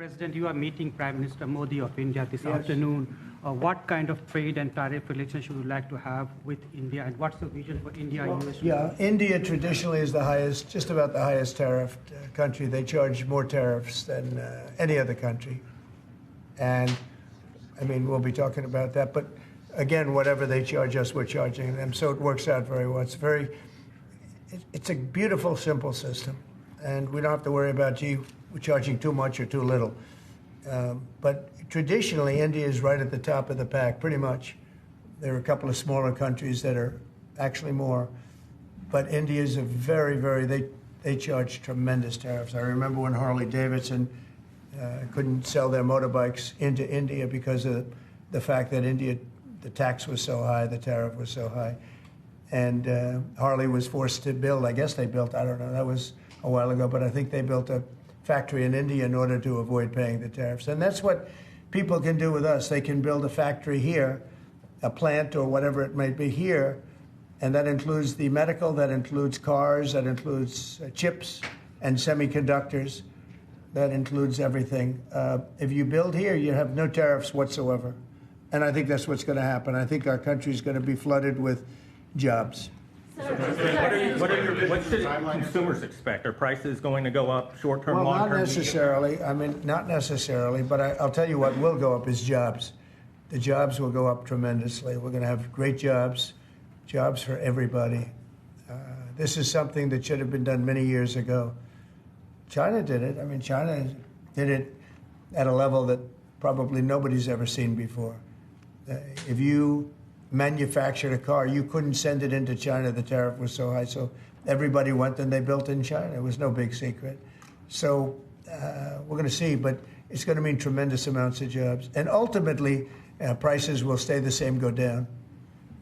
President, you are meeting Prime Minister Modi of India this afternoon. What kind of trade and tariff relations would you like to have with India, and what's the vision for India? Yeah, India traditionally is the highest, just about the highest tariffed country. They charge more tariffs than any other country. And, I mean, we'll be talking about that. But, again, whatever they charge us, we're charging them. So it works out very well. It's a beautiful, simple system. And we don't have to worry about, gee, we're charging too much or too little. But traditionally, India is right at the top of the pack, pretty much. There are a couple of smaller countries that are actually more. But India is a they charge tremendous tariffs. I remember when Harley-Davidson couldn't sell their motorbikes into India because of the fact that India, the tax was so high, the tariff was so high. And Harley was forced to build, I guess they built, I don't know, that was a while ago, but I think they built a factory in India in order to avoid paying the tariffs. And that's what people can do with us. They can build a factory here, a plant or whatever it might be here, and that includes the medical, that includes cars, that includes chips and semiconductors, that includes everything. If you build here, you have no tariffs whatsoever. And I think that's what's going to happen. I think our country is going to be flooded with jobs. What should consumers expect? Are prices going to go up short-term, well, long-term? Not necessarily. I mean, not necessarily. But I'll tell you what will go up is jobs. The jobs will go up tremendously. We're going to have great jobs for everybody. This is something that should have been done many years ago. China did it. I mean, China did it at a level that probably nobody's ever seen before. If you manufactured a car, you couldn't send it into China. The tariff was so high. So everybody went and they built in China. It was no big secret. So we're going to see, but it's going to mean tremendous amounts of jobs. And ultimately, prices will stay the same, go down.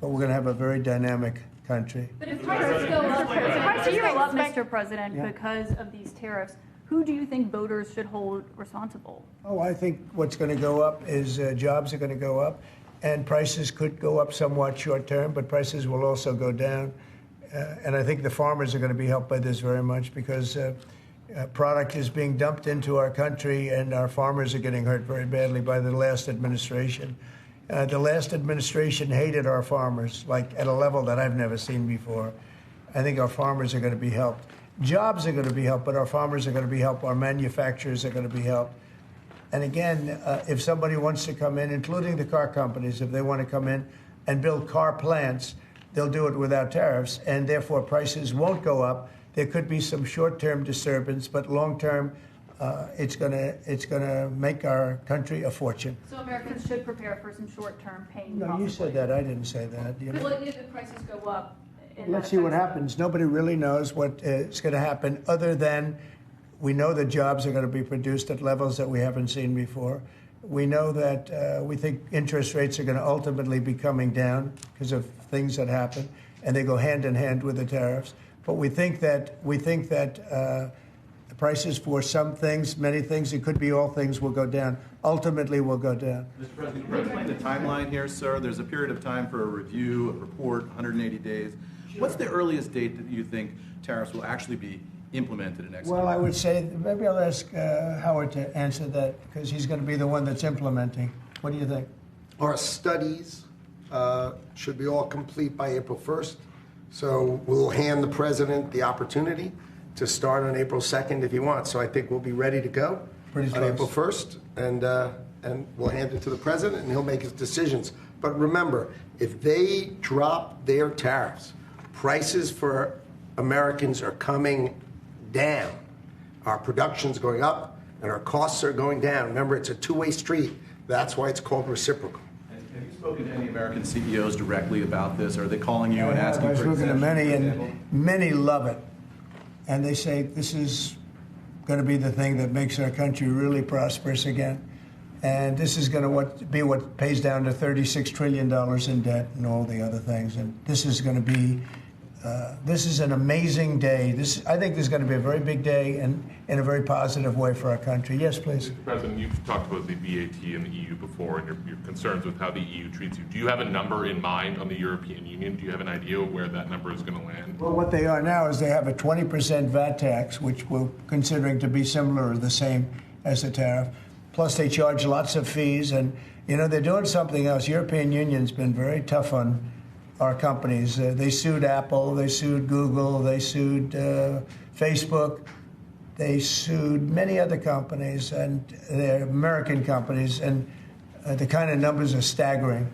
But we're going to have a very dynamic country. But if prices go up, Mr. President, because of these tariffs, who do you think voters should hold responsible? Oh, I think what's going to go up is jobs are going to go up. And prices could go up somewhat short term, but prices will also go down. And I think the farmers are going to be helped by this very much because product is being dumped into our country and our farmers are getting hurt very badly by the last administration. The last administration hated our farmers, like at a level that I've never seen before. I think our farmers are going to be helped. Jobs are going to be helped, but our farmers are going to be helped. Our manufacturers are going to be helped. And again, if somebody wants to come in, including the car companies, if they want to come in and build car plants, they'll do it without tariffs, and therefore prices won't go up. There could be some short-term disturbance, but long-term, it's going to make our country a fortune. So Americans should prepare for some short-term pain. No, possibly. You said that. I didn't say that. You know? Well, if the prices go up. Let's see what happens. Nobody really knows what is going to happen other than we know that jobs are going to be produced at levels that we haven't seen before. We know that we think interest rates are going to ultimately be coming down because of things that happen, and they go hand in hand with the tariffs. But we think that the prices for some things, many things, it could be all things, will go down. Ultimately, will go down. Mr. President, can you explain the timeline here, sir? There's a period of time for a review, a report, 180 days. Sure. What's the earliest date that you think tariffs will actually be implemented in next? Well, I would say maybe I'll ask Howard to answer that because he's going to be the one that's implementing. What do you think? Our studies should be all complete by April 1st. So we'll hand the president the opportunity to start on April 2nd if he wants. So I think we'll be ready to go on April 1st, and we'll hand it to the president, and he'll make his decisions. But remember, if they drop their tariffs, prices for Americans are coming down. Our production's going up, and our costs are going down. Remember, it's a two-way street. That's why it's called reciprocal. Have you spoken to any American CEOs directly about this? Are they calling you and asking for exemptions? I've spoken to many, and example? many love it. And they say this is going to be the thing that makes our country really prosperous again. And this is going to be what pays down to $36 trillion in debt and all the other things. And this is going to be this is an amazing day. I think this is going to be a very big day and in a very positive way for our country. Yes, please. Mr. President, you've talked about the VAT and the EU before and your concerns with how the EU treats you. Do you have a number in mind on the European Union? Do you have an idea of where that number is going to land? Well, what they are now is they have a 20% VAT tax, which we're considering to be similar or the same as the tariff. Plus, they charge lots of fees, and they're doing something else. European Union's been very tough on our companies. They sued Apple, they sued Google, they sued Facebook, they sued many other companies, and they're American companies, and the kind of numbers are staggering.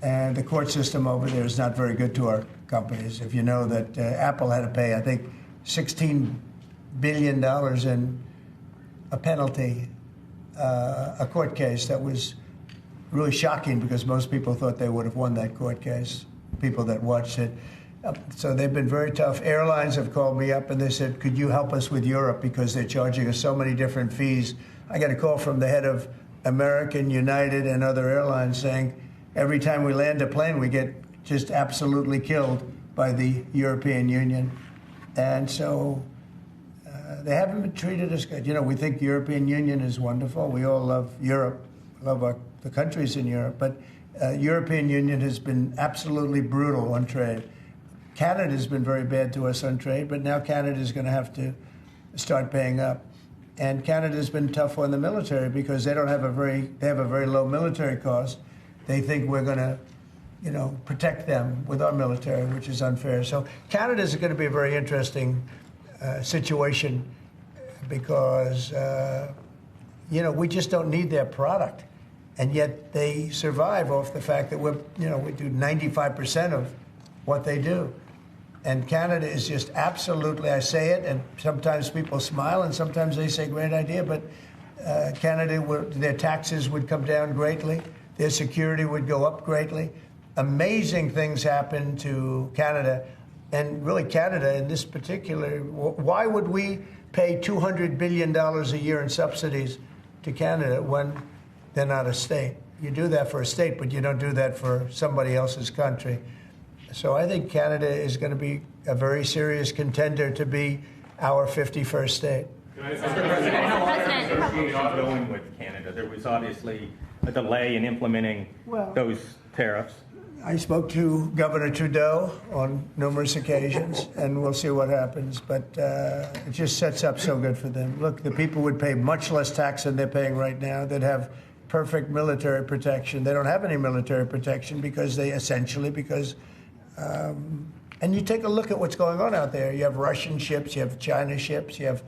And the court system over there is not very good to our companies. If you know that Apple had to pay, I think, $16 billion in a penalty, a court case that was really shocking because most people thought they would have won that court case, people that watched it. So they've been very tough. Airlines have called me up and they said, could you help us with Europe because they're charging us so many different fees. I got a call from the head of American, United, and other airlines saying, every time we land a plane, we get just absolutely killed by the European Union. And so they haven't been treated as good. We think the European Union is wonderful. We all love Europe, love the countries in Europe. But European Union has been absolutely brutal on trade. Canada's been very bad to us on trade, but now Canada's going to have to start paying up. And Canada's been tough on the military because they have a very low military cost. They think we're going to, protect them with our military, which is unfair. So Canada's going to be a very interesting situation because, we just don't need their product. And yet they survive off the fact that we do 95% of what they do. And Canada is just absolutely, I say it, and sometimes people smile and sometimes they say, great idea, but Canada, their taxes would come down greatly. Their security would go up greatly. Amazing things happen to Canada. And really Canada in this particular, why would we pay $200 billion a year in subsidies to Canada when they're not a state? You do that for a state, but you don't do that for somebody else's country. So I think Canada is going to be a very serious contender to be our 51st state. Going with Canada, there was obviously a delay in implementing those tariffs. I spoke to Governor Trudeau on numerous occasions, and we'll see what happens. But it just sets up so good for them. Look, the people would pay much less tax than they're paying right now. They'd have perfect military protection. They don't have any military protection because and you take a look at what's going on out there. You have Russian ships, you have China ships, you have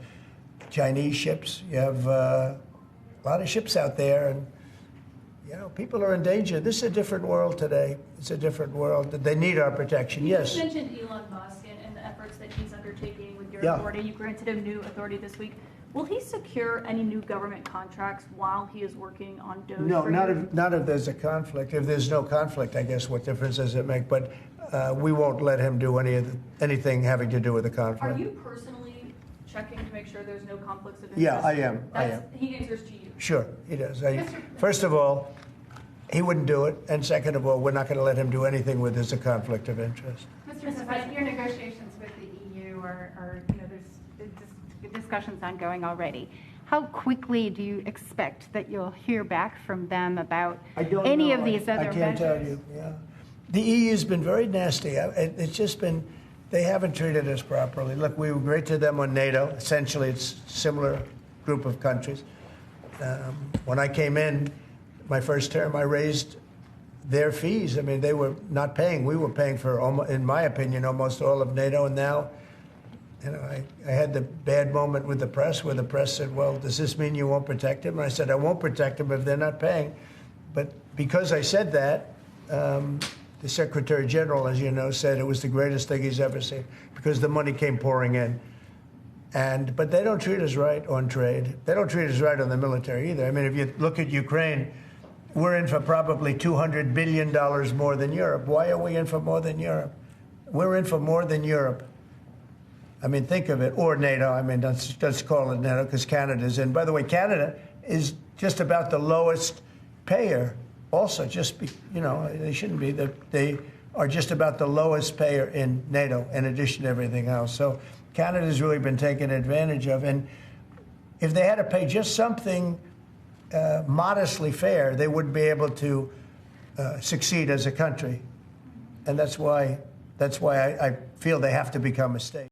Chinese ships, you have a lot of ships out there, and people are in danger. This is a different world today. It's a different world. They need our protection. Yes. You mentioned Elon Musk and the efforts that he's undertaking with your authority. You granted him new authority this week. Will he secure any new government contracts while he is working on DOGE? No, not if there's a conflict. If there's no conflict, I guess what difference does it make? But we won't let him do anything having to do with the conflict. Are you personally checking to make sure there's no conflicts of interest? Yeah, I am. He answers to you. Sure, he does. First of all, he wouldn't do it. And second of all, we're not going to let him do anything where there's a conflict of interest. Mr. President, your negotiations with the EU there's discussions ongoing already. How quickly do you expect that you'll hear back from them about any of these other measures? I can't tell you. Yeah, the EU's been very nasty. It's just been, they haven't treated us properly. Look, we were great to them on NATO. Essentially, it's a similar group of countries. When I came in, my first term, I raised their fees. I mean, they were not paying. We were paying for, in my opinion, almost all of NATO. And now, I had the bad moment with the press where the press said, well, does this mean you won't protect them? And I said, I won't protect them if they're not paying. But because I said that, the Secretary General, as you know, said it was the greatest thing he's ever seen because the money came pouring in. But they don't treat us right on trade. They don't treat us right on the military either. I mean, if you look at Ukraine, we're in for probably $200 billion more than Europe. Why are we in for more than Europe? We're in for more than Europe. I mean, think of it, or NATO. I mean, let's call it NATO because Canada's in. By the way, Canada is just about the lowest payer. Also, they shouldn't be. They are just about the lowest payer in NATO, in addition to everything else. So Canada's really been taken advantage of. And if they had to pay just something modestly fair, they wouldn't be able to succeed as a country. And that's why I feel they have to become a state.